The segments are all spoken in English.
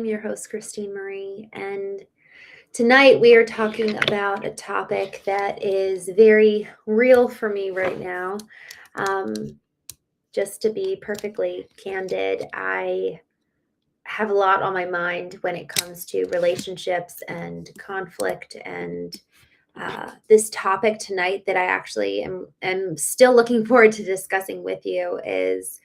your host, Christene Marie, and tonight we are talking about a topic that is very real for me right now. Um, just to be perfectly candid, I have a lot on my mind when it comes to relationships and conflict and this topic tonight that I actually am still looking forward to discussing with you is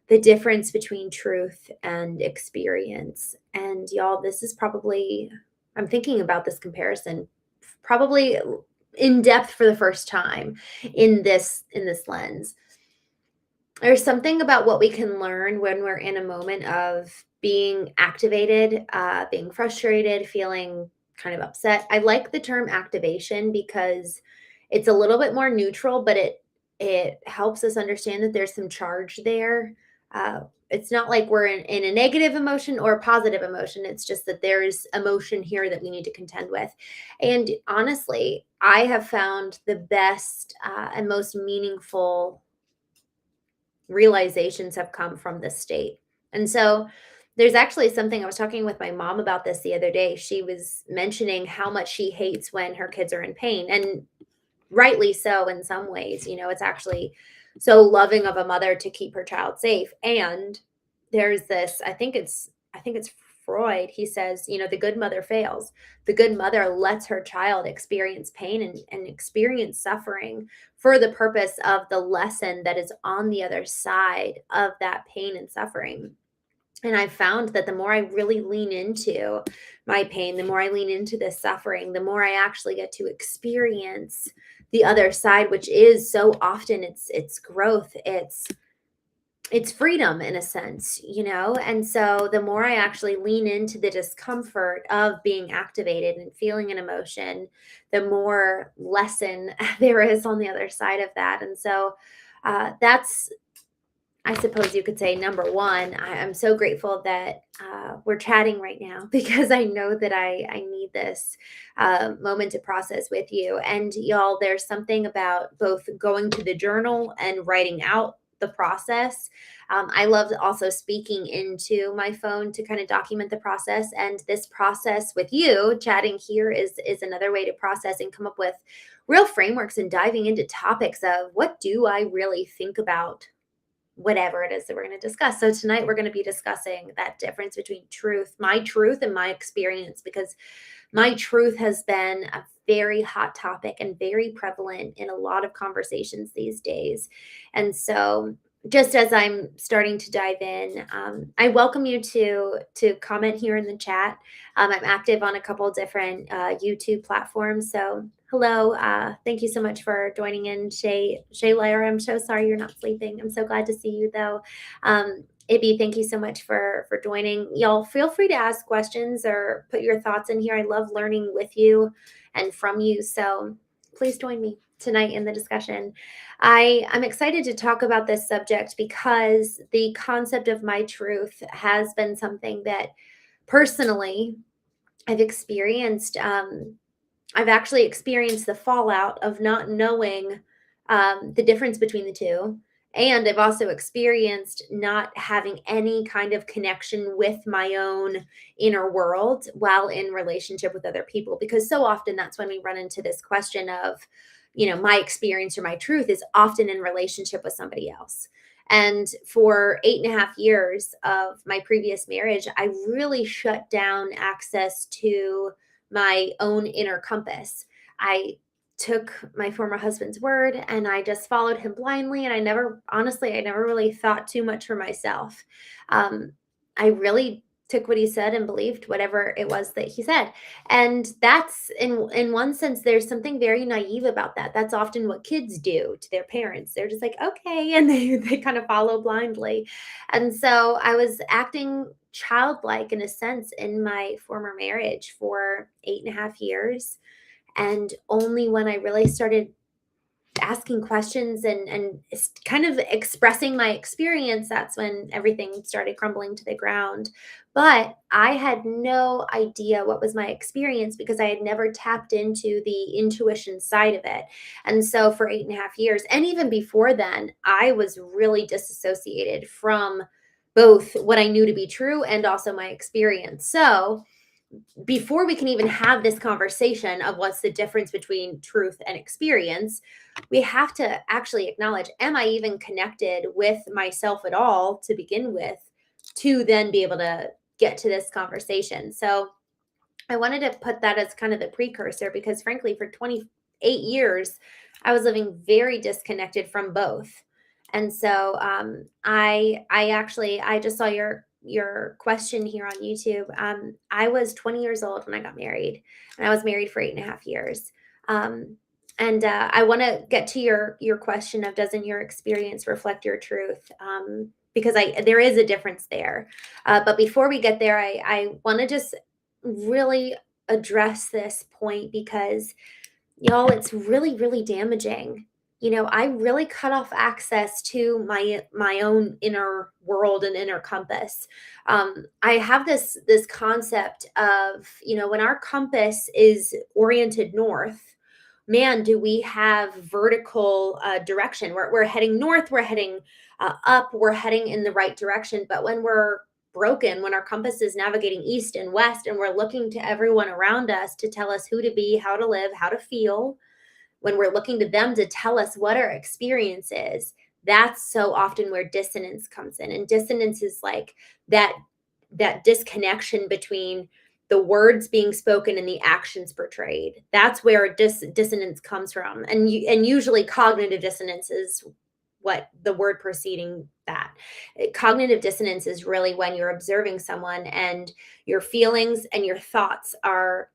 the difference between truth and experience. And y'all, this is probably, I'm thinking about this comparison probably in depth for the first time in this lens. There's something about what we can learn when we're in a moment of being activated, being frustrated, feeling kind of upset. I like the term activation because it's a little bit more neutral, but it helps us understand that there's some charge there. It's not like we're in a negative emotion or a positive emotion. It's just that there's emotion here that we need to contend with. And honestly, I have found the best and most meaningful realizations have come from this state. And so there's actually something I was talking with my mom about this the other day. She was mentioning how much she hates when her kids are in pain, and rightly so in some ways. It's actually so loving of a mother to keep her child safe. And there's this, I think it's Freud. He says, the good mother fails. The good mother lets her child experience pain and experience suffering for the purpose of the lesson that is on the other side of that pain and suffering. And I found that the more I really lean into my pain, the more I lean into this suffering, the more I actually get to experience the other side, which is so often it's growth, it's freedom in a sense. And so the more I actually lean into the discomfort of being activated and feeling an emotion, the more lesson there is on the other side of that. And so that's, I suppose you could say, number one. I'm so grateful that we're chatting right now because I know that I need this moment to process with you. And y'all, there's something about both going to the journal and writing out the process. I love also speaking into my phone to kind of document the process. And this process with you chatting here is another way to process and come up with real frameworks and diving into topics of what do I really think about whatever it is that we're going to discuss. So tonight we're going to be discussing that difference between my truth and my experience, because my truth has been a very hot topic and very prevalent in a lot of conversations these days. And so just as I'm starting to dive in, I welcome you to comment here in the chat. I'm active on a couple different YouTube platforms. So hello, thank you so much for joining in, Shayla. I'm so sorry you're not sleeping. I'm so glad to see you though. Ibby, thank you so much for joining. Y'all feel free to ask questions or put your thoughts in here. I love learning with you and from you. So please join me tonight in the discussion. I'm excited to talk about this subject because the concept of my truth has been something that personally I've experienced. I've actually experienced the fallout of not knowing the difference between the two. And I've also experienced not having any kind of connection with my own inner world while in relationship with other people. Because so often that's when we run into this question of, my experience or my truth is often in relationship with somebody else. And for 8.5 years of my previous marriage, I really shut down access to my own inner compass. I took my former husband's word and I just followed him blindly. And I never really thought too much for myself. I really took what he said and believed whatever it was that he said. And that's in one sense, there's something very naive about that. That's often what kids do to their parents. They're just like, okay. And they kind of follow blindly. And so I was acting childlike in a sense in my former marriage for 8.5 years. And only when I really started asking questions and kind of expressing my experience, that's when everything started crumbling to the ground. But I had no idea what was my experience because I had never tapped into the intuition side of it. And so for 8.5 years, and even before then, I was really disassociated from both what I knew to be true and also my experience. So before we can even have this conversation of what's the difference between truth and experience, we have to actually acknowledge, am I even connected with myself at all to begin with, to then be able to get to this conversation? So I wanted to put that as kind of the precursor, because frankly, for 28 years, I was living very disconnected from both. And so I just saw your question here on YouTube. I was 20 years old when I got married, and I was married for 8.5 years. Um, and I want to get to your question of, doesn't your experience reflect your truth? Because there is a difference there. But before we get there, I want to just really address this point, because y'all, it's really, really damaging. I really cut off access to my own inner world and inner compass. I have this concept of, when our compass is oriented north, man, do we have vertical direction. We're heading north, we're heading up, we're heading in the right direction. But when we're broken, when our compass is navigating east and west, and we're looking to everyone around us to tell us who to be, how to live, how to feel, when we're looking to them to tell us what our experience is, that's so often where dissonance comes in. And dissonance is like that disconnection between the words being spoken and the actions portrayed. That's where dissonance comes from. And usually cognitive dissonance is what the word preceding that. Cognitive dissonance is really when you're observing someone and your feelings and your thoughts are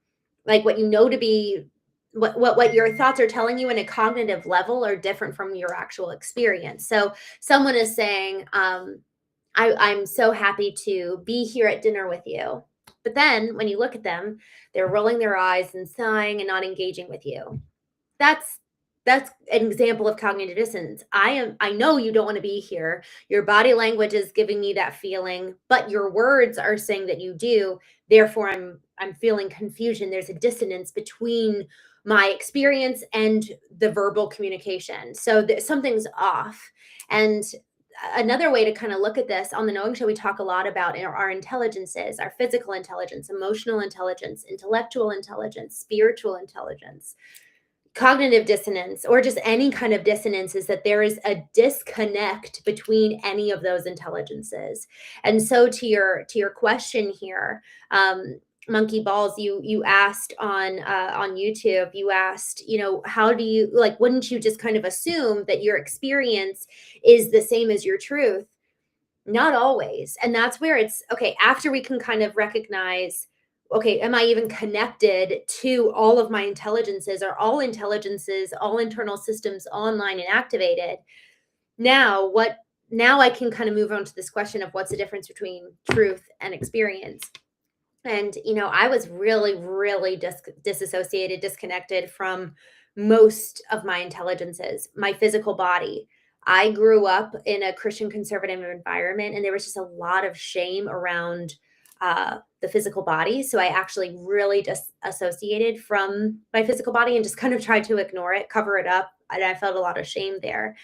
like what you know to be what your thoughts are telling you in a cognitive level are different from your actual experience. So someone is saying, I'm so happy to be here at dinner with you. But then when you look at them, they're rolling their eyes and sighing and not engaging with you. That's an example of cognitive dissonance. I know you don't want to be here. Your body language is giving me that feeling, but your words are saying that you do. Therefore, I'm feeling confusion. There's a dissonance between my experience and the verbal communication. So something's off. And another way to kind of look at this, on the Knowing Show, we talk a lot about our intelligences, our physical intelligence, emotional intelligence, intellectual intelligence, spiritual intelligence. Cognitive dissonance, or just any kind of dissonance, is that there is a disconnect between any of those intelligences. And so to your question here, Monkey Balls, you asked on YouTube, you asked, how do you, like, wouldn't you just kind of assume that your experience is the same as your truth? Not always. And that's where it's okay, after we can kind of recognize, okay, am I even connected to all of my intelligences? Are all intelligences, all internal systems online and activated? Now I can kind of move on to this question of what's the difference between truth and experience. And, I was really, really disassociated, disconnected from most of my intelligences, my physical body. I grew up in a Christian conservative environment, and there was just a lot of shame around the physical body. So I actually really disassociated from my physical body and just kind of tried to ignore it, cover it up. And I felt a lot of shame there.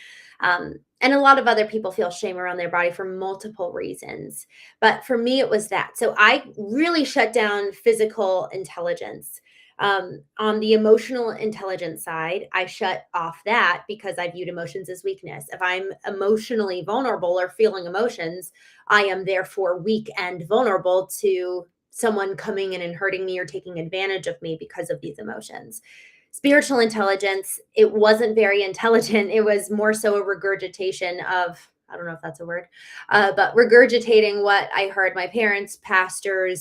And a lot of other people feel shame around their body for multiple reasons. But for me, it was that. So I really shut down physical intelligence. On the emotional intelligence side, I shut off that because I viewed emotions as weakness. If I'm emotionally vulnerable or feeling emotions, I am therefore weak and vulnerable to someone coming in and hurting me or taking advantage of me because of these emotions. Spiritual intelligence, it wasn't very intelligent. It was more so a regurgitation of, I don't know if that's a word, but regurgitating what I heard my parents, pastor,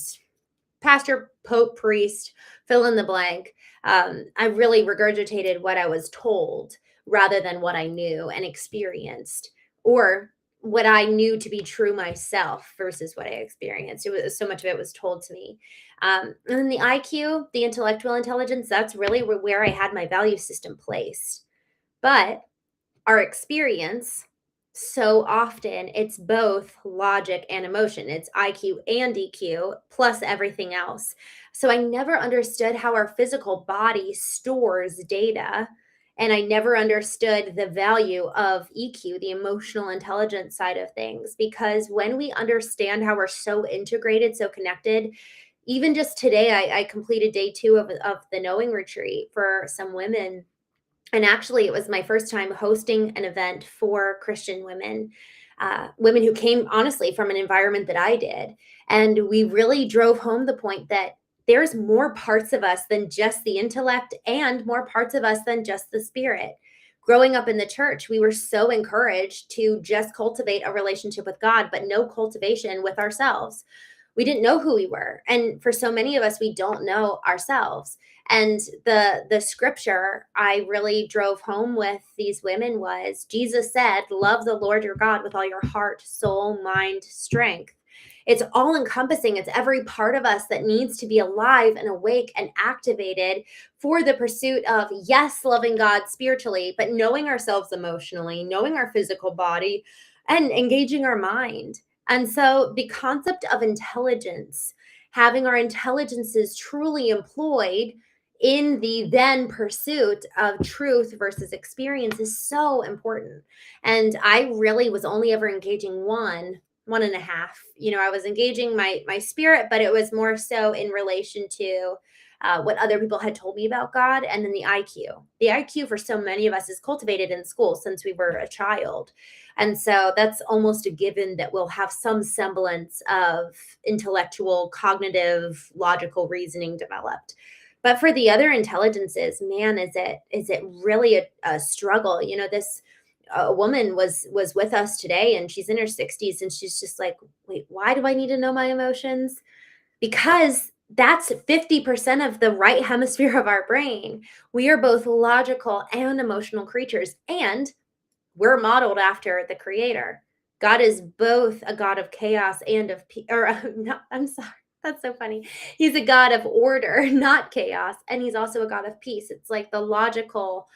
pope, priest, fill in the blank. I really regurgitated what I was told rather than what I knew and experienced, or what I knew to be true myself versus what I experienced. It was so much of it was told to me. And then the IQ, the intellectual intelligence, that's really where I had my value system placed. But our experience, so often it's both logic and emotion. It's IQ and EQ plus everything else. So I never understood how our physical body stores data And I never understood the value of EQ, the emotional intelligence side of things, because when we understand how we're so integrated, so connected, even just today, I completed day 2 of the Knowing Retreat for some women. And actually, it was my first time hosting an event for Christian women, women who came honestly from an environment that I did. And we really drove home the point that there's more parts of us than just the intellect and more parts of us than just the spirit. Growing up in the church, we were so encouraged to just cultivate a relationship with God, but no cultivation with ourselves. We didn't know who we were. And for so many of us, we don't know ourselves. And the scripture I really drove home with these women was Jesus said, love the Lord your God with all your heart, soul, mind, strength. It's all encompassing. It's every part of us that needs to be alive and awake and activated for the pursuit of, yes, loving God spiritually, but knowing ourselves emotionally, knowing our physical body, and engaging our mind. And so the concept of intelligence, having our intelligences truly employed in the then pursuit of truth versus experience is so important. And I really was only ever engaging one and a half. I was engaging my spirit, but it was more so in relation to what other people had told me about God, and then the IQ. The IQ for so many of us is cultivated in school since we were a child. And so that's almost a given that we'll have some semblance of intellectual, cognitive, logical reasoning developed. But for the other intelligences, man, is it really a struggle? This a woman was with us today, and she's in her 60s, and she's just like, wait, why do I need to know my emotions? Because that's 50% of the right hemisphere of our brain. We are both logical and emotional creatures, and we're modeled after the creator. God is both a God of chaos and of no, I'm sorry. That's so funny. He's a God of order, not chaos, and he's also a God of peace. It's like the logical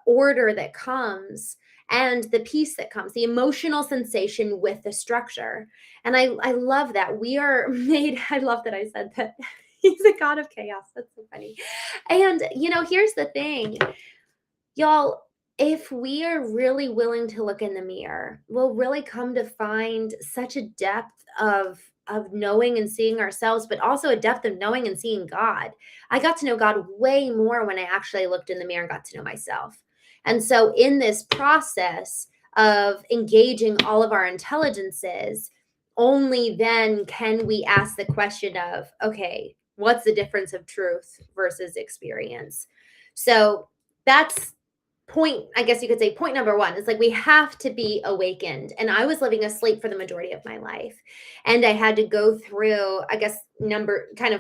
order that comes and the peace that comes, the emotional sensation with the structure. And I love that we are made. I love that I said that. He's a God of chaos. That's so funny. And here's the thing, y'all. If we are really willing to look in the mirror, we'll really come to find such a depth of knowing and seeing ourselves, but also a depth of knowing and seeing God. I got to know God way more when I actually looked in the mirror and got to know myself. And so in this process of engaging all of our intelligences, only then can we ask the question of, okay, what's the difference of truth versus experience? So that's point, I guess you could say, point number one. It's like we have to be awakened. And I was living asleep for the majority of my life. And I had to go through, I guess,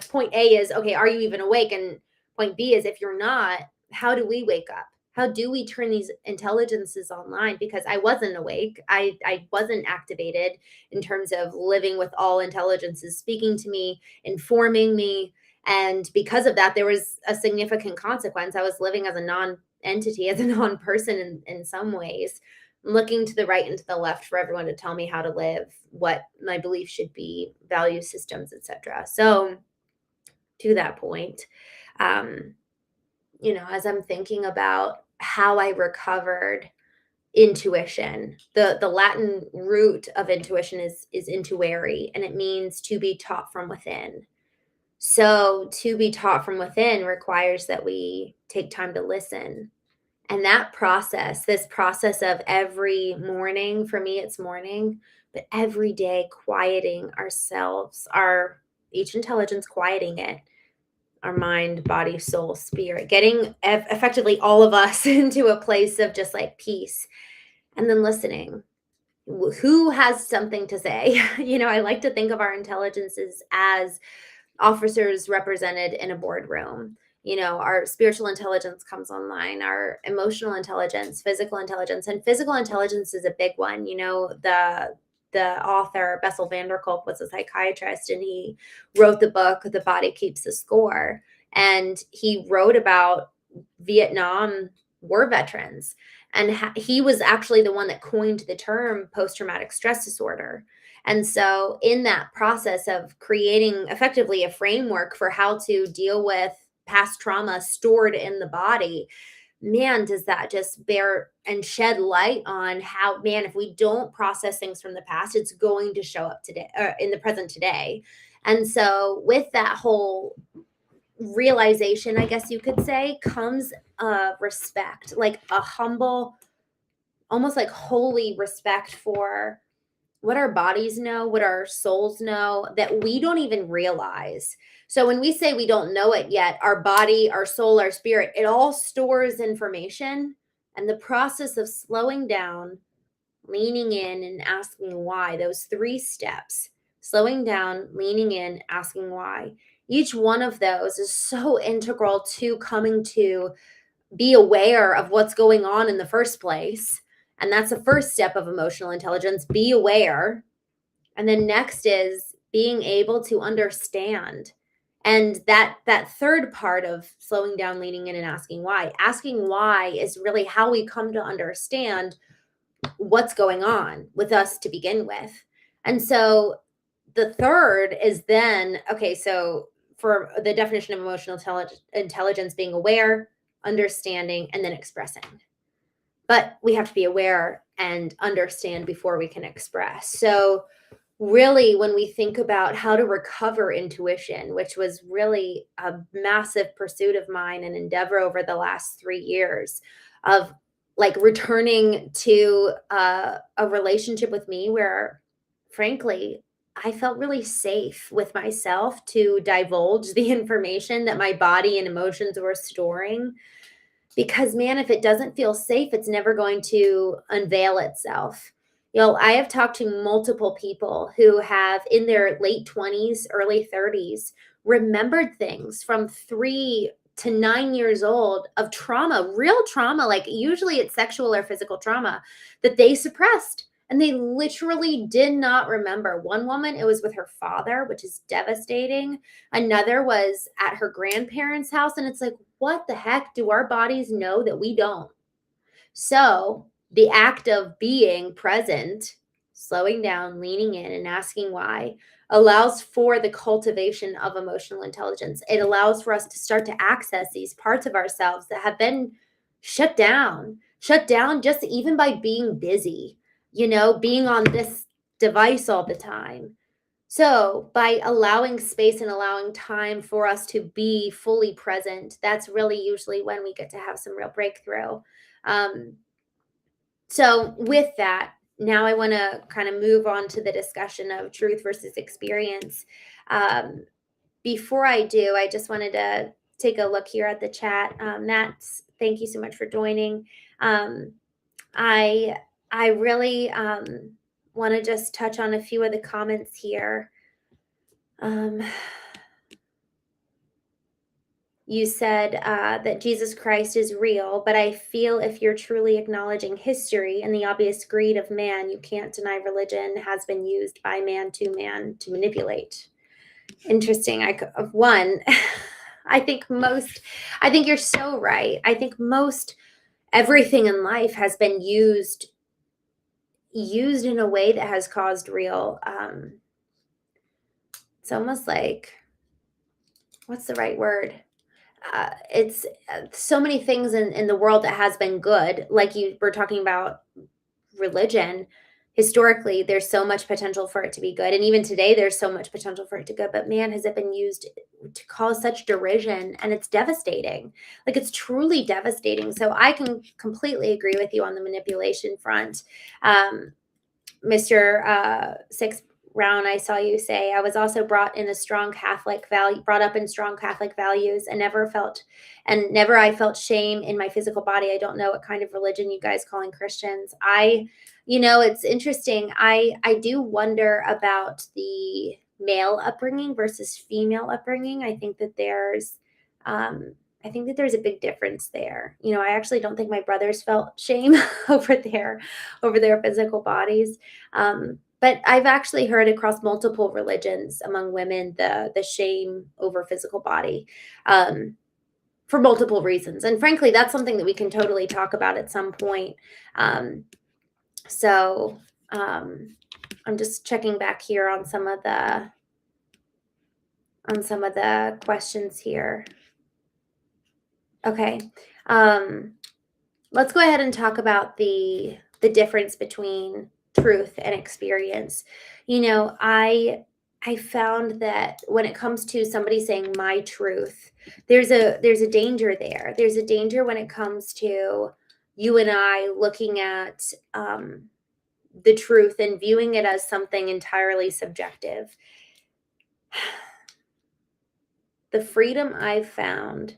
point A is, okay, are you even awake? And point B is, if you're not, how do we wake up? How do we turn these intelligences online? Because I wasn't awake. I wasn't activated in terms of living with all intelligences speaking to me, informing me. And because of that, there was a significant consequence. I was living as a non-entity, as a non-person in some ways, looking to the right and to the left for everyone to tell me how to live, what my beliefs should be, value systems, etc. So to that point, as I'm thinking about how I recovered intuition, the Latin root of intuition is intuere, and it means to be taught from within. So to be taught from within requires that we take time to listen. And that process, this process of every morning, for me, it's morning, but every day quieting ourselves, each intelligence quieting it, our mind, body, soul, spirit, getting effectively all of us into a place of just like peace, and then listening. Who has something to say? I like to think of our intelligences as officers represented in a boardroom. Our spiritual intelligence comes online, our emotional intelligence, physical intelligence, and physical intelligence is a big one. The author Bessel van der Kolk was a psychiatrist, and he wrote the book The Body Keeps the Score, and he wrote about Vietnam war veterans, and he was actually the one that coined the term post-traumatic stress disorder. And so in that process of creating effectively a framework for how to deal with past trauma stored in the body, man, does that just bear and shed light on how, man, if we don't process things from the past, it's going to show up today or in the present today. And so with that whole realization, I guess you could say, comes respect, like a humble, almost like holy respect for what our bodies know, what our souls know that we don't even realize. So when we say we don't know it yet, our body, our soul, our spirit, it all stores information. And the process of slowing down, leaning in, and asking why, those 3 steps, slowing down, leaning in, asking why, each one of those is so integral to coming to be aware of what's going on in the first place. And that's the first step of emotional intelligence, be aware. And then next is being able to understand. And that third part of slowing down, leaning in, and asking why is really how we come to understand what's going on with us to begin with. And so the third is then, okay, so for the definition of emotional intelligence, being aware, understanding, and then expressing. But we have to be aware and understand before we can express. So really, when we think about how to recover intuition, which was really a massive pursuit of mine and endeavor over the last 3 years of like returning to a relationship with me where, frankly, I felt really safe with myself to divulge the information that my body and emotions were storing. Because, man, if it doesn't feel safe, it's never going to unveil itself. I have talked to multiple people who have, in their late 20s, early 30s, remembered things from 3 to 9 years old of trauma, real trauma, like usually it's sexual or physical trauma that they suppressed. And they literally did not remember. One woman, it was with her father, which is devastating. Another was at her grandparents' house. And it's like, what the heck do our bodies know that we don't? So the act of being present, slowing down, leaning in, and asking why allows for the cultivation of emotional intelligence. It allows for us to start to access these parts of ourselves that have been shut down just even by being busy, being on this device all the time. So by allowing space and allowing time for us to be fully present, that's really usually when we get to have some real breakthrough. So with that, now I want to kind of move on to the discussion of truth versus experience. Before I do, I just wanted to take a look here at the chat. Matt, thank you so much for joining. I really want to just touch on a few of the comments here. You said that Jesus Christ is real, but I feel if you're truly acknowledging history and the obvious greed of man, you can't deny religion has been used by man to manipulate. Interesting. I think you're so right. I think everything in life has been used in a way that has caused real, it's almost like, what's the right word? It's so many things in the world that has been good. Like you were talking about religion. Historically, there's so much potential for it to be good. And even today, there's so much potential for it to good. But man, has it been used to cause such derision, and it's devastating. Like it's truly devastating. So I can completely agree with you on the manipulation front. Mr. Six Round, I saw you say, I was also brought up in strong Catholic values, and never I felt shame in my physical body. I don't know what kind of religion you guys calling Christians. It's interesting. I do wonder about the male upbringing versus female upbringing. I think that there's a big difference there. I actually don't think my brothers felt shame over their physical bodies. But I've actually heard across multiple religions among women the shame over physical body for multiple reasons. And frankly, that's something that we can totally talk about at some point. So I'm just checking back here on some of the questions here. Okay. let's go ahead and talk about the difference between truth and experience. You know, I found that when it comes to somebody saying my truth, there's a danger there. There's a danger when it comes to you and I looking at the truth and viewing it as something entirely subjective. The freedom I've found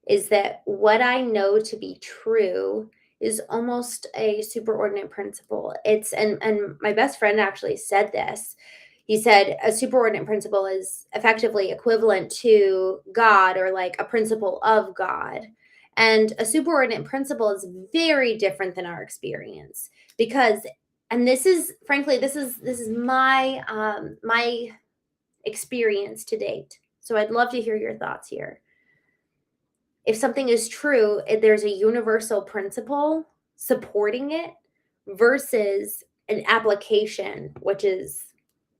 is that what I know to be true is almost a superordinate principle. And my best friend actually said this. He said a superordinate principle is effectively equivalent to God, or like a principle of God. And a superordinate principle is very different than our experience, because, and this is frankly, this is my experience to date. So I'd love to hear your thoughts here. If something is true, there's a universal principle supporting it versus an application, which is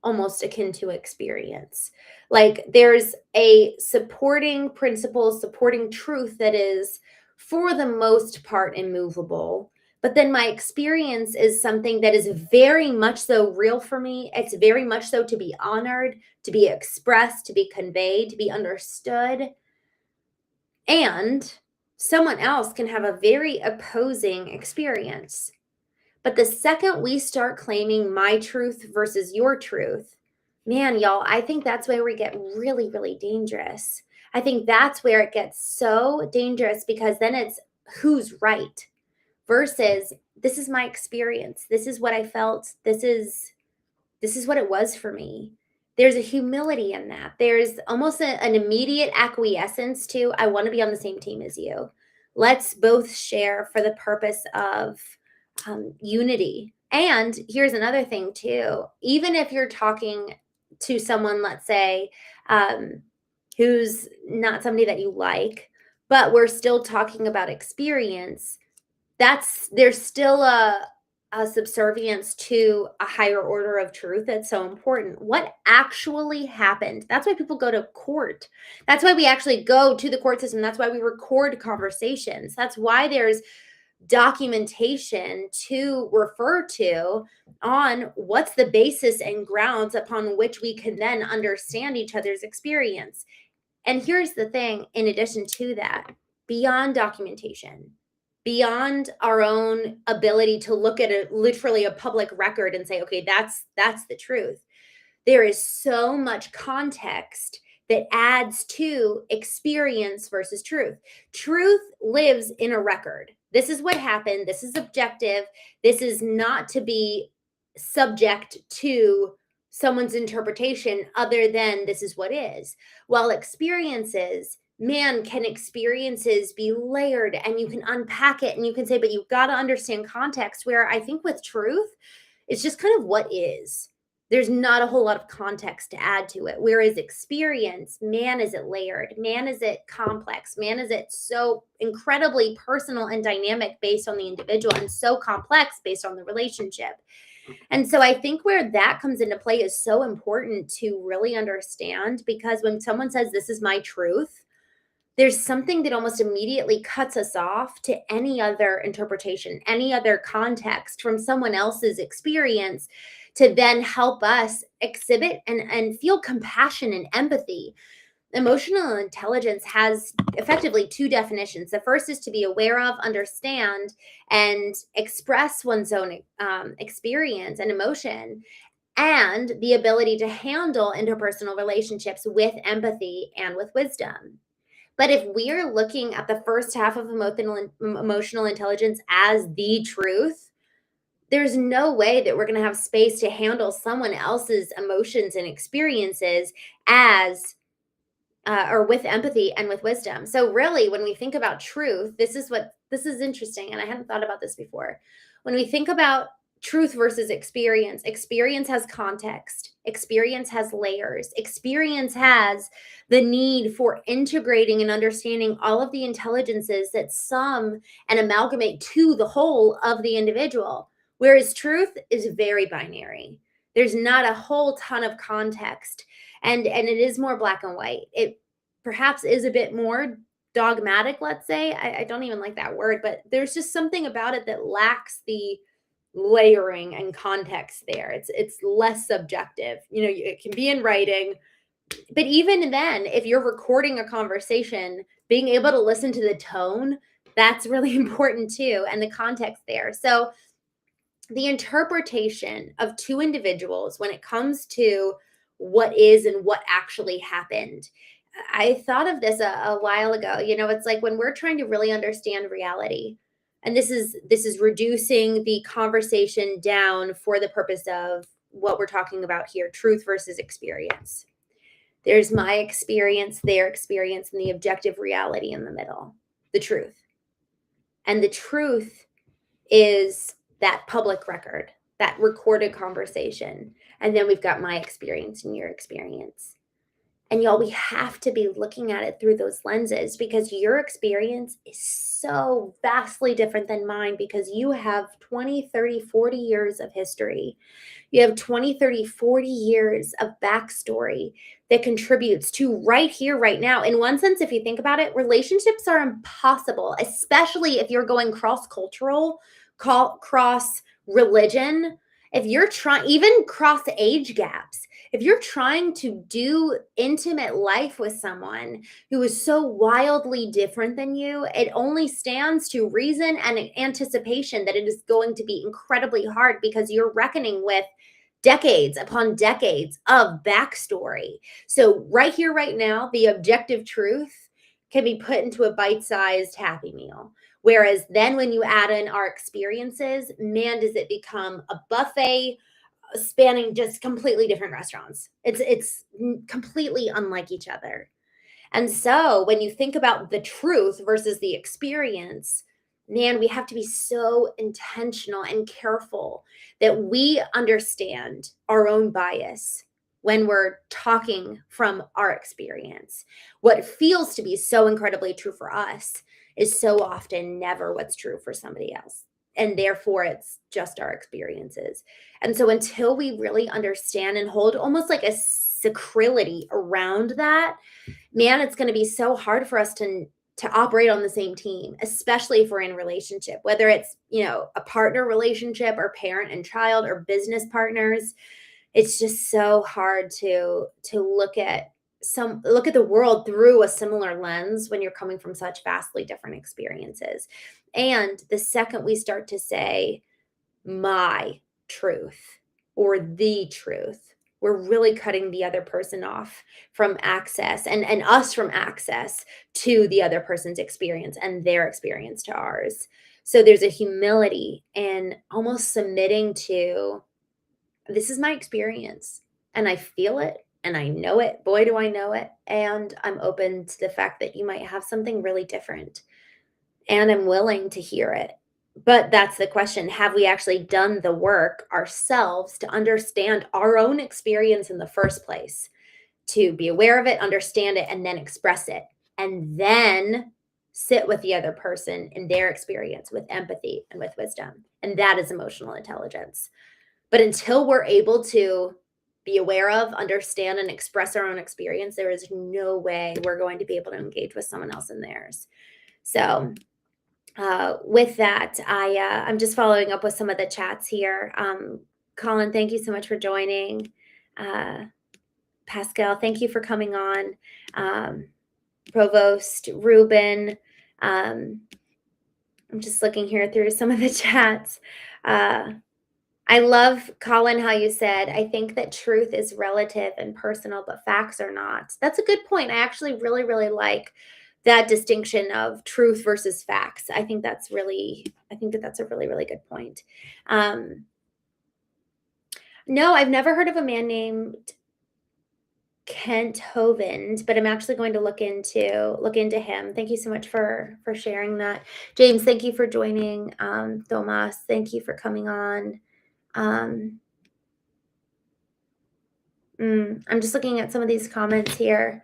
almost akin to experience. Like there's a supporting principle, supporting truth that is, for the most part, immovable. But then my experience is something that is very much so real for me. It's very much so to be honored, to be expressed, to be conveyed, to be understood. And someone else can have a very opposing experience. But the second we start claiming my truth versus your truth, man, y'all, I think that's where we get really, really dangerous. I think that's where it gets so dangerous, because then it's who's right versus this is my experience. This is what I felt. This is what it was for me. There's a humility in that. There's almost an immediate acquiescence to, I want to be on the same team as you. Let's both share for the purpose of unity. And here's another thing too. Even if you're talking to someone, let's say, who's not somebody that you like, but we're still talking about experience, there's still a subservience to a higher order of truth that's so important. What actually happened? That's why people go to court. That's why we actually go to the court system. That's why we record conversations. That's why there's documentation to refer to on what's the basis and grounds upon which we can then understand each other's experience. And here's the thing, in addition to that, beyond documentation, beyond our own ability to look at literally a public record and say, okay, that's the truth, there is so much context that adds to experience versus truth. Truth lives in a record. This is what happened. This is objective. This is not to be subject to someone's interpretation other than this is what is. While experiences, man, can experiences be layered, and you can unpack it and you can say, but you've got to understand context, where I think with truth, it's just kind of what is. There's not a whole lot of context to add to it. Whereas experience, man, is it layered? Man, is it complex? Man, is it so incredibly personal and dynamic based on the individual, and so complex based on the relationship. And so I think where that comes into play is so important to really understand, because when someone says, this is my truth, there's something that almost immediately cuts us off to any other interpretation, any other context from someone else's experience, to then help us exhibit and feel compassion and empathy. Emotional intelligence has effectively two definitions. The first is to be aware of, understand, and express one's own experience and emotion, and the ability to handle interpersonal relationships with empathy and with wisdom. But if we're looking at the first half of emotional intelligence as the truth, there's no way that we're going to have space to handle someone else's emotions and experiences as or with empathy and with wisdom. So really, when we think about truth, this is interesting, and I hadn't thought about this before. When we think about truth versus experience, experience has context, experience has layers, experience has the need for integrating and understanding all of the intelligences that sum and amalgamate to the whole of the individual. Whereas truth is very binary. There's not a whole ton of context, and it is more black and white. It perhaps is a bit more dogmatic, let's say. I don't even like that word, but there's just something about it that lacks the layering and context there. It's less subjective. It can be in writing, but even then, if you're recording a conversation, being able to listen to the tone, that's really important too, and the context there. So the interpretation of two individuals when it comes to what is and what actually happened. I thought of this a while ago. It's like when we're trying to really understand reality, and this is reducing the conversation down for the purpose of what we're talking about here, truth versus experience. There's my experience, their experience, and the objective reality in the middle, the truth. And the truth is that public record, that recorded conversation. And then we've got my experience and your experience. And y'all, we have to be looking at it through those lenses, because your experience is so vastly different than mine, because you have 20, 30, 40 years of history. You have 20, 30, 40 years of backstory that contributes to right here, right now. In one sense, if you think about it, relationships are impossible, especially if you're going cross-cultural, cross-religion. If you're trying, even cross-age gaps, if you're trying to do intimate life with someone who is so wildly different than you, it only stands to reason and anticipation that it is going to be incredibly hard, because you're reckoning with decades upon decades of backstory. So right here, right now, the objective truth can be put into a bite-sized Happy Meal. Whereas then when you add in our experiences, man, does it become a buffet spanning just completely different restaurants. It's completely unlike each other. And so when you think about the truth versus the experience, man, we have to be so intentional and careful that we understand our own bias when we're talking from our experience. What feels to be so incredibly true for us is so often never what's true for somebody else. And therefore, it's just our experiences. And so until we really understand and hold almost like a sacrality around that, man, it's going to be so hard for us to operate on the same team, especially if we're in a relationship, whether it's, a partner relationship or parent and child or business partners. It's just so hard to look at the world through a similar lens when you're coming from such vastly different experiences. And the second we start to say my truth or the truth, we're really cutting the other person off from access and us from access to the other person's experience and their experience to ours. So there's a humility and almost submitting to, this is my experience and I feel it and I know it. Boy, do I know it. And I'm open to the fact that you might have something really different, and I'm willing to hear it. But that's the question. Have we actually done the work ourselves to understand our own experience in the first place, to be aware of it, understand it, and then express it, and then sit with the other person in their experience with empathy and with wisdom? And that is emotional intelligence. But until we're able to be aware of, understand, and express our own experience, there is no way we're going to be able to engage with someone else in theirs. So with that, I'm just following up with some of the chats here. Colin, thank you so much for joining. Pascal, thank you for coming on. Provost, Ruben, I'm just looking here through some of the chats. I love, Colin, how you said, I think that truth is relative and personal, but facts are not. That's a good point. I actually really, really like that distinction of truth versus facts. I think that's a really, really good point. No, I've never heard of a man named 𝐤𝐚𝐢𝐥𝐲, but I'm actually going to look into him. Thank you so much for sharing that. James, thank you for joining. Thomas, thank you for coming on. I'm just looking at some of these comments here.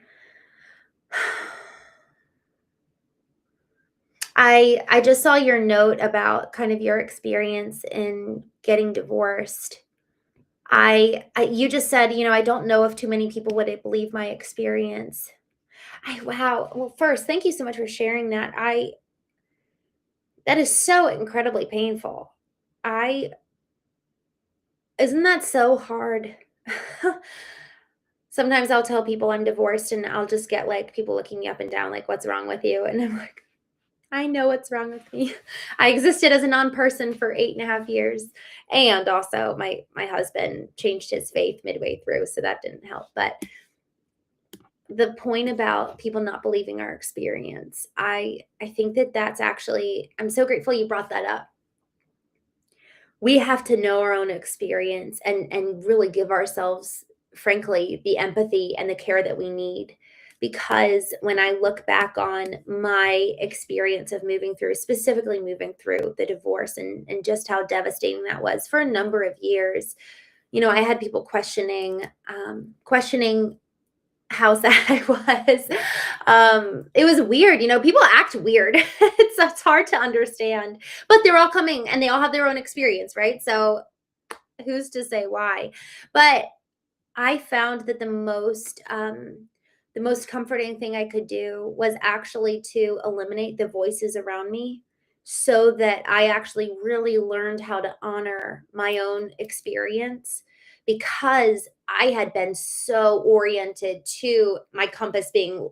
I just saw your note about kind of your experience in getting divorced. You just said, I don't know if too many people would believe my experience. Wow. Well, first, thank you so much for sharing that. That is so incredibly painful. I Isn't that so hard? Sometimes I'll tell people I'm divorced and I'll just get like people looking me up and down, like, what's wrong with you? And I'm like, I know what's wrong with me. I existed as a non-person for 8.5 years. And also my husband changed his faith midway through, so that didn't help. But the point about people not believing our experience, I think that that's actually, I'm so grateful you brought that up. We have to know our own experience and really give ourselves, frankly, the empathy and the care that we need. Because when I look back on my experience of moving through, specifically moving through the divorce, and just how devastating that was for a number of years, I had people questioning how sad I was. It was weird. People act weird. It's hard to understand, but they're all coming and they all have their own experience, right? So who's to say why? But I found that the most comforting thing I could do was actually to eliminate the voices around me, so that I actually really learned how to honor my own experience, because I had been so oriented to my compass being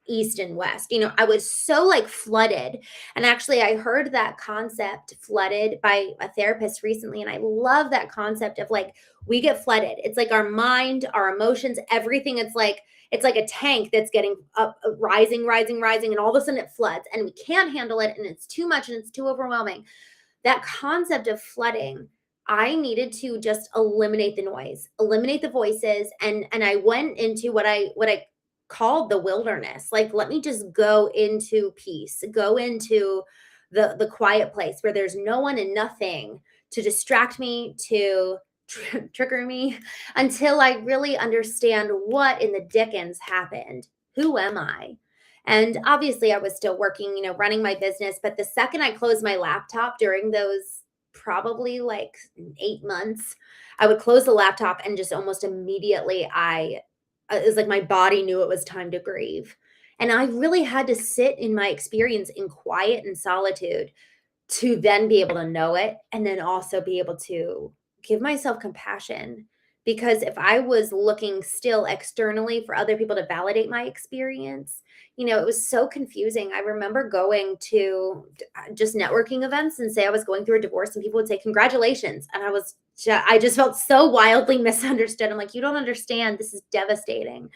east and west. I was so like flooded. And actually, I heard that concept flooded by a therapist recently. And I love that concept of like, we get flooded. It's like our mind, our emotions, everything. It's like a tank that's getting up, rising, rising, rising, and all of a sudden it floods and we can't handle it and it's too much and it's too overwhelming. That concept of flooding, I needed to just eliminate the noise, eliminate the voices, and I went into what I called the wilderness. Like, let me just go into peace, go into the quiet place where there's no one and nothing to distract me, to trigger me, until I really understand what in the dickens happened. Who am I? And obviously, I was still working, running my business. But the second I closed my laptop during those probably like 8 months, I would close the laptop and just almost immediately it was like my body knew it was time to grieve. And I really had to sit in my experience in quiet and solitude to then be able to know it, and then also be able to give myself compassion. Because if I was looking still externally for other people to validate my experience, it was so confusing. I remember going to just networking events and say I was going through a divorce, and people would say, "Congratulations." And I just felt so wildly misunderstood. I'm like, you don't understand. This is devastating.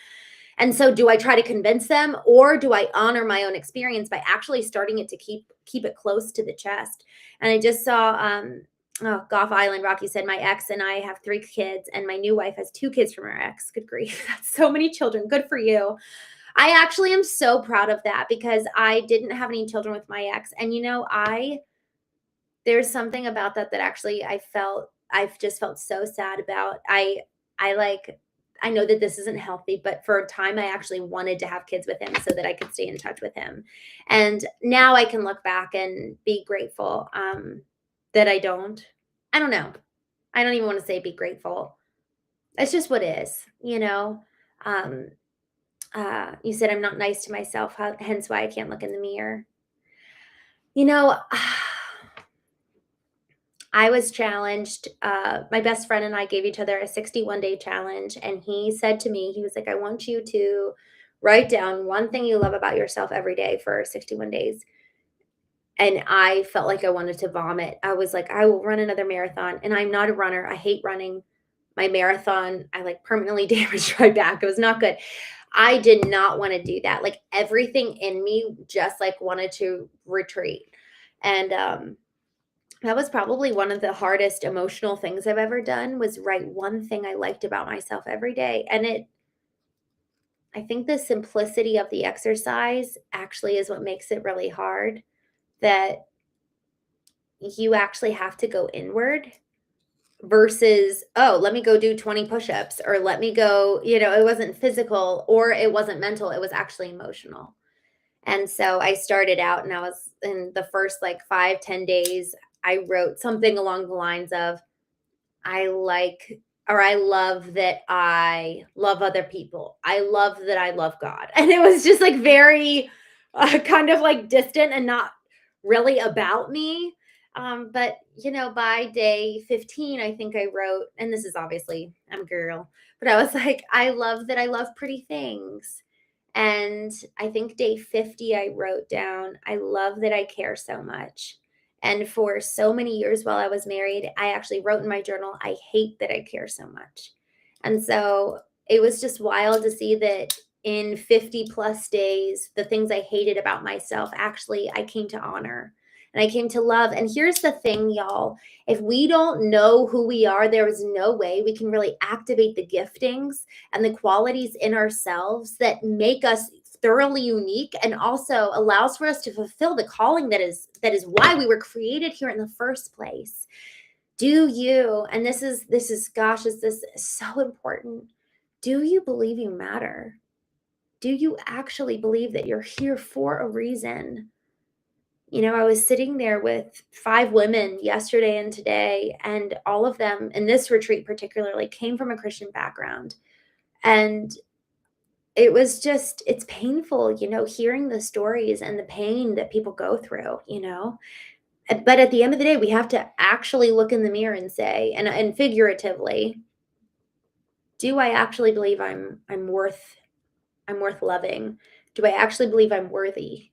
And so do I try to convince them, or do I honor my own experience by actually starting it to keep it close to the chest? And I just saw Goff Island, Rocky said, my ex and I have 3 kids, and my new wife has 2 kids from her ex. Good grief. That's so many children. Good for you. I actually am so proud of that, because I didn't have any children with my ex. And there's something about that actually I've just felt so sad about. I know that this isn't healthy, but for a time I actually wanted to have kids with him so that I could stay in touch with him. And now I can look back and be grateful that I don't. I don't know. I don't even want to say be grateful. It's just what is. Um, you said I'm not nice to myself, hence why I can't look in the mirror. You know, I was challenged. My best friend and I gave each other a 61-day challenge. And he said to me, he was like, I want you to write down one thing you love about yourself every day for 61 days. And I felt like I wanted to vomit. I was like, I will run another marathon. And I'm not a runner. I hate running. My marathon, I like permanently damaged my back. It was not good. I did not want to do that. Like, everything in me just like wanted to retreat. And that was probably one of the hardest emotional things I've ever done, was write one thing I liked about myself every day. And I think the simplicity of the exercise actually is what makes it really hard, that you actually have to go inward versus, oh, let me go do 20 push-ups, or let me go, it wasn't physical or it wasn't mental, it was actually emotional. And so I started out, and I was in the first like 5-10 days, I wrote something along the lines of, I like or I love that I love other people. I love that I love God. And it was just like very kind of like distant and not really about me. But by day 15, I think I wrote, and this is obviously, I'm a girl, but I was like, I love that I love pretty things. And I think day 50, I wrote down, I love that I care so much. And for so many years while I was married, I actually wrote in my journal, I hate that I care so much. And so it was just wild to see that in 50 plus days, the things I hated about myself, actually, I came to honor and I came to love. And here's the thing, y'all, if we don't know who we are, there is no way we can really activate the giftings and the qualities in ourselves that make us thoroughly unique and also allows for us to fulfill the calling that is why we were created here in the first place. Do you, and this is gosh, is this so important, do you believe you matter? Do you actually believe that you're here for a reason? I was sitting there with 5 women yesterday and today, and all of them in this retreat particularly came from a Christian background. And it was just, it's painful, hearing the stories and the pain that people go through. But at the end of the day, we have to actually look in the mirror and say, and figuratively, do I actually believe I'm worth loving? Do I actually believe I'm worthy?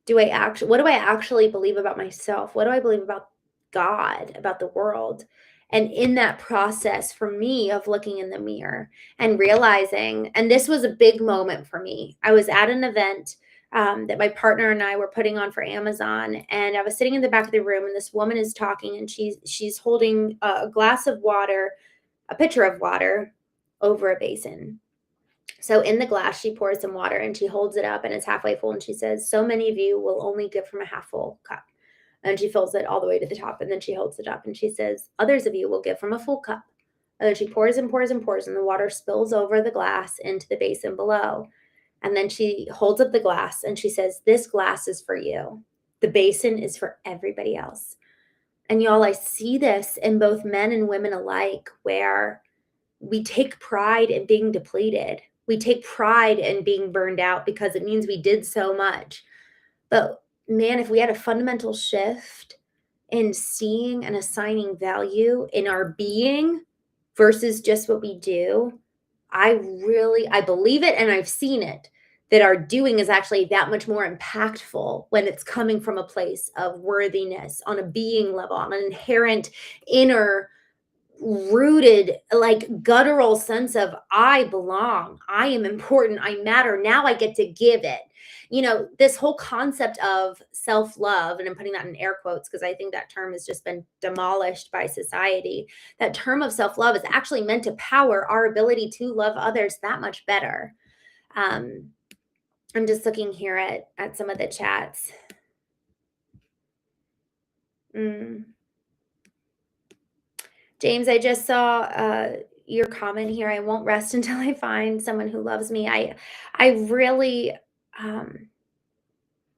What do I actually believe about myself? What do I believe about God, about the world? And in that process for me of looking in the mirror and realizing, and this was a big moment for me. I was at an event that my partner and I were putting on for Amazon, and I was sitting in the back of the room, and this woman is talking, and she's holding a glass of water, a pitcher of water, over a basin. So in the glass, she pours some water and she holds it up and it's halfway full. And she says, so many of you will only give from a half full cup. And she fills it all the way to the top. And then she holds it up and she says, others of you will give from a full cup. And then she pours and pours and pours, and the water spills over the glass into the basin below. And then she holds up the glass and she says, this glass is for you. The basin is for everybody else. And y'all, I see this in both men and women alike, where we take pride in being depleted. We take pride in being burned out because it means we did so much. But man, if we had a fundamental shift in seeing and assigning value in our being versus just what we do, I believe it, and I've seen it, that our doing is actually that much more impactful when it's coming from a place of worthiness on a being level, on an inherent inner rooted, like guttural sense of I belong, I am important, I matter. Now I get to give it. This whole concept of self-love, and I'm putting that in air quotes because I think that term has just been demolished by society. That term of self-love is actually meant to power our ability to love others that much better. I'm just looking here at some of the chats. James, I just saw your comment here. I won't rest until I find someone who loves me. I really,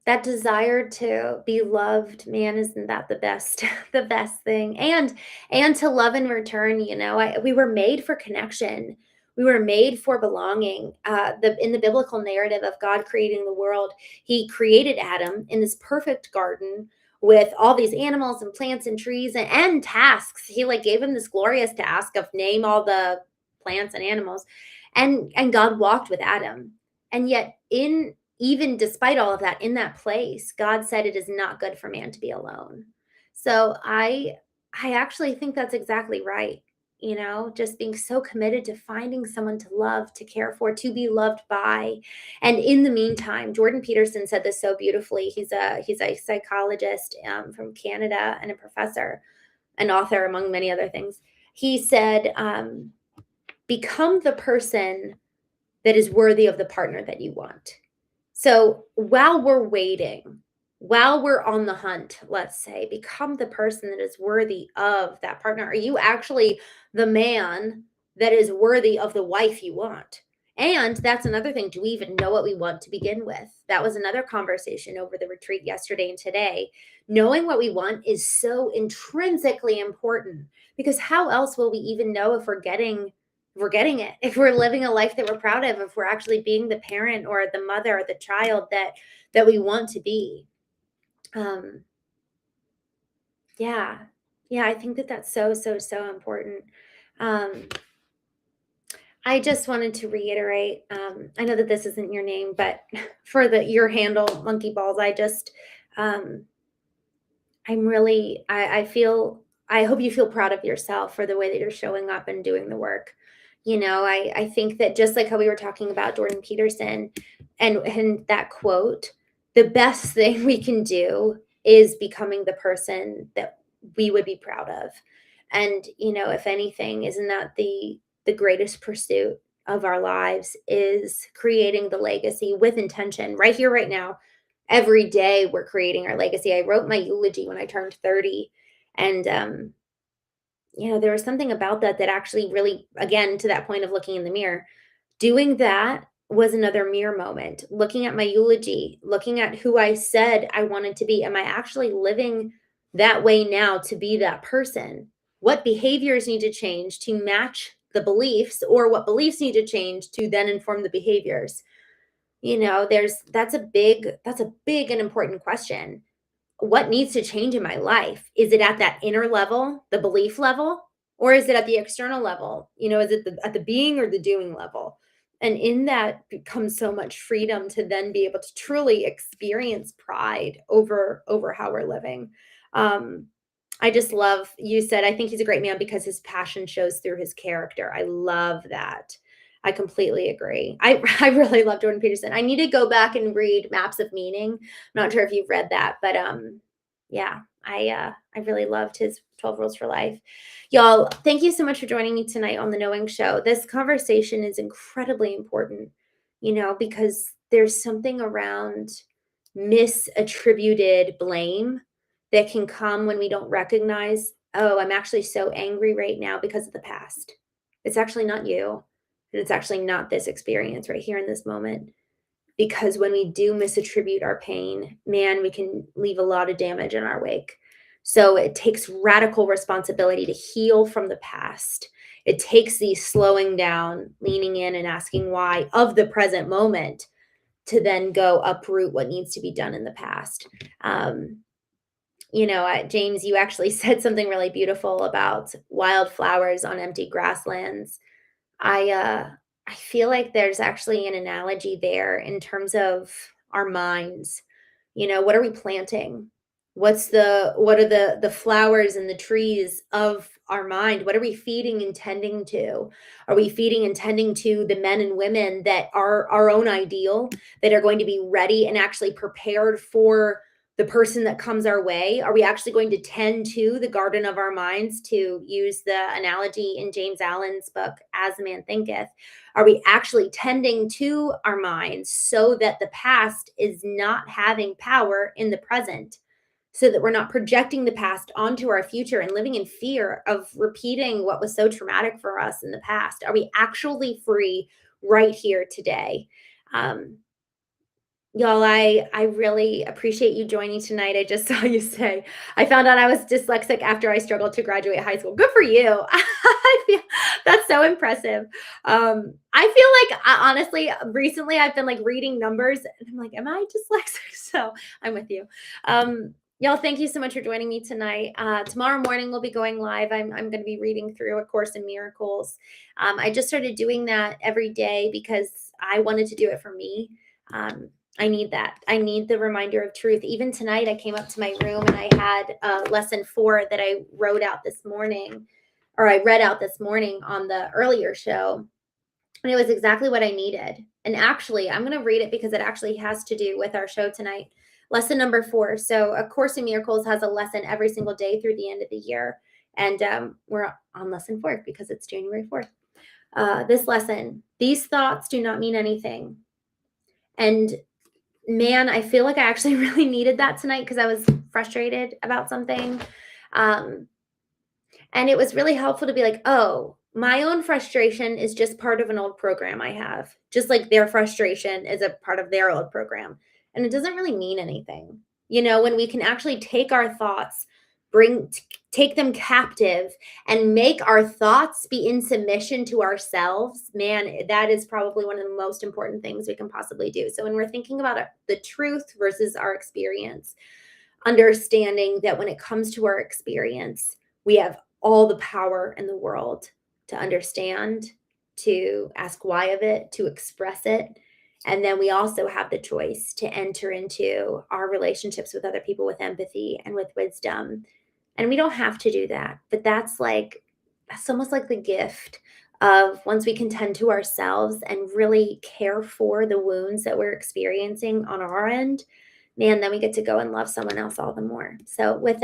that desire to be loved, man, isn't that the best, the best thing? And to love in return, we were made for connection. We were made for belonging. In the biblical narrative of God creating the world, He created Adam in this perfect garden with all these animals and plants and trees and tasks. He gave him this glorious task of name all the plants and animals, and God walked with Adam. And yet, even despite all of that, in that place, God said it is not good for man to be alone. So I actually think that's exactly right. Just being so committed to finding someone to love, to care for, to be loved by. And in the meantime, Jordan Peterson said this so beautifully. He's a psychologist from Canada and a professor, an author, among many other things. He said, become the person that is worthy of the partner that you want. So while we're waiting, while we're on the hunt, let's say, become the person that is worthy of that partner. Are you actually the man that is worthy of the wife you want? And that's another thing. Do we even know what we want to begin with? That was another conversation over the retreat yesterday and today. Knowing what we want is so intrinsically important, because how else will we even know if we're getting it, if we're living a life that we're proud of, if we're actually being the parent or the mother or the child that we want to be. Yeah. Yeah, I think that that's so, so, so important. Um, I just wanted to reiterate, I know that this isn't your name, but for your handle, Monkey Balls, um, I feel, I hope you feel proud of yourself for the way that you're showing up and doing the work. I think that just like how we were talking about Jordan Peterson and that quote, the best thing we can do is becoming the person that we would be proud of. And, if anything, isn't that the greatest pursuit of our lives, is creating the legacy with intention right here, right now. Every day we're creating our legacy. I wrote my eulogy when I turned 30. And, there was something about that actually really, again, to that point of looking in the mirror, doing that was another mirror moment. Looking at my eulogy, looking at who I said I wanted to be. Am I actually living that way now to be that person? What behaviors need to change to match the beliefs, or what beliefs need to change to then inform the behaviors? That's a big and important question. What needs to change in my life? Is it at that inner level, the belief level, or is it at the external level? Is it at the being or the doing level? And in that becomes so much freedom to then be able to truly experience pride over how we're living. I just love, you said, I think he's a great man because his passion shows through his character. I love that. I completely agree. I really love Jordan Peterson. I need to go back and read Maps of Meaning. I'm not sure if you've read that, but yeah, I really loved his 12 Rules for Life. Y'all, thank you so much for joining me tonight on the Knowing Show. This conversation is incredibly important, because there's something around misattributed blame that can come when we don't recognize, oh, I'm actually so angry right now because of the past. It's actually not you. And it's actually not this experience right here in this moment. Because when we do misattribute our pain, man, we can leave a lot of damage in our wake. So it takes radical responsibility to heal from the past. It takes the slowing down, leaning in, and asking why of the present moment to then go uproot what needs to be done in the past. James, you actually said something really beautiful about wildflowers on empty grasslands. I feel like there's actually an analogy there in terms of our minds. What are we planting? What are the flowers and the trees of our mind? What are we feeding and tending to? Are we feeding and tending to the men and women that are our own ideal, that are going to be ready and actually prepared for the person that comes our way? Are we actually going to tend to the garden of our minds, to use the analogy in James Allen's book, As a Man Thinketh? Are we actually tending to our minds so that the past is not having power in the present, so that we're not projecting the past onto our future and living in fear of repeating what was so traumatic for us in the past? Are we actually free right here today? Y'all, I really appreciate you joining tonight. I just saw you say, I found out I was dyslexic after I struggled to graduate high school. Good for you. I feel that's so impressive. I feel like, honestly, recently I've been like reading numbers and I'm like, am I dyslexic? So I'm with you. Y'all, thank you so much for joining me tonight. Tomorrow morning we'll be going live. I'm going to be reading through A Course in Miracles. I just started doing that every day because I wanted to do it for me. I need that. I need the reminder of truth. Even tonight, I came up to my room and I had lesson 4 that I wrote out this morning, or I read out this morning on the earlier show. And it was exactly what I needed. And actually, I'm going to read it because it actually has to do with our show tonight. Lesson number 4. So A Course in Miracles has a lesson every single day through the end of the year. And we're on lesson 4 because it's January 4th. This lesson: these thoughts do not mean anything. And man, I feel like I actually really needed that tonight because I was frustrated about something. And it was really helpful to be like, oh, my own frustration is just part of an old program I have, just like their frustration is a part of their old program. And it doesn't really mean anything. When we can actually take our thoughts, take them captive and make our thoughts be in submission to ourselves, man, that is probably one of the most important things we can possibly do. So when we're thinking about the truth versus our experience, understanding that when it comes to our experience, we have all the power in the world to understand, to ask why of it, to express it. And then we also have the choice to enter into our relationships with other people with empathy and with wisdom. And we don't have to do that, but that's almost like the gift of once we can tend to ourselves and really care for the wounds that we're experiencing on our end, man, then we get to go and love someone else all the more. So with